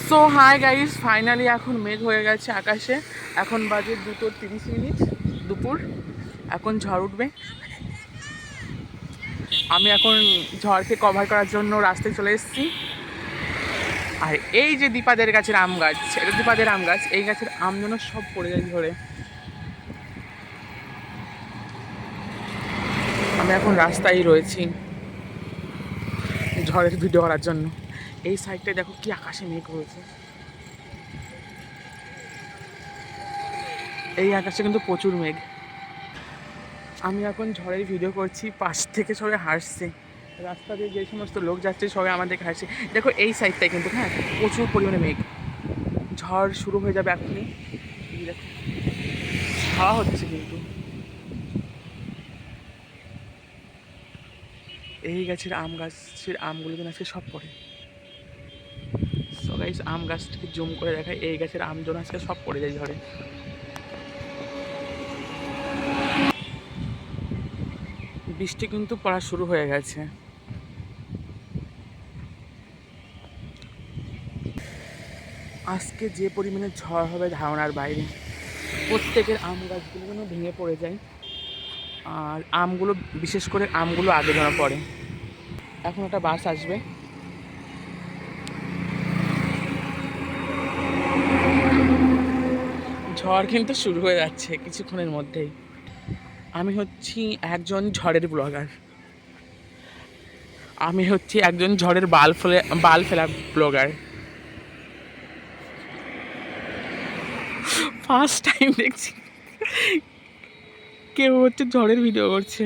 So hi guys, finally এখন মেঘ হয়ে গেছে আকাশে। এখন বাজে 2:30 দুপুর। এখন ঝড় উঠবে। আমি এখন ঝড়কে কভার করার জন্য রাস্তায় চলে এসেছি। আর এই যে দীপাদের গাছের আম গাছ, এটা দীপাদের আম গাছ, এই গাছের আম যেন সব পড়ে যায় ঝরে। আমি এখন রাস্তায় রয়েছি ঝড়ের ভিডিও করার জন্য। এই সাইডটায় দেখো কি আকাশে মেঘ হয়েছে। এই আকাশে কিন্তু প্রচুর মেঘ। আমি এখন ঝড়ের ভিডিও করছি, পাশ থেকে সবাই হাসছে। রাস্তা দিয়ে যে সমস্ত লোক যাচ্ছে সবাই আমাদেরকে হাসছে। দেখো এই সাইডটায় কিন্তু হ্যাঁ প্রচুর পরিমাণে মেঘ। ঝড় শুরু হয়ে যাবে এখনই। দেখো হাওয়া হচ্ছে কিন্তু। এই গাছের আমগুলো যেন আজকে সব পড়ে। সো গাইস, আম গাছটাকে জুম করে দেখায়। এই গাছের আম যেন আজকে সব পড়ে যায় ঝড়ে। বৃষ্টি কিন্তু পড়া শুরু হয়ে গেছে। আজকে যে পরিমাণে ঝড় হবে ধারণার বাইরে। প্রত্যেকের আম গাছগুলো যেন ভেঙে পড়ে যায়। আর আমগুলো, বিশেষ করে আমগুলো আগে যেন পড়ে। এখন একটা বাস আসবে। ঝড় কিন্তু শুরু হয়ে যাচ্ছে কিছুক্ষণের মধ্যেই। আমি হচ্ছি একজন ঝড়ের ব্লগার। আমি হচ্ছি একজন ঝড়ের বাল ফেলা ব্লগার। ফার্স্ট টাইম দেখছি কেউ হচ্ছে ঝড়ের ভিডিও করছে।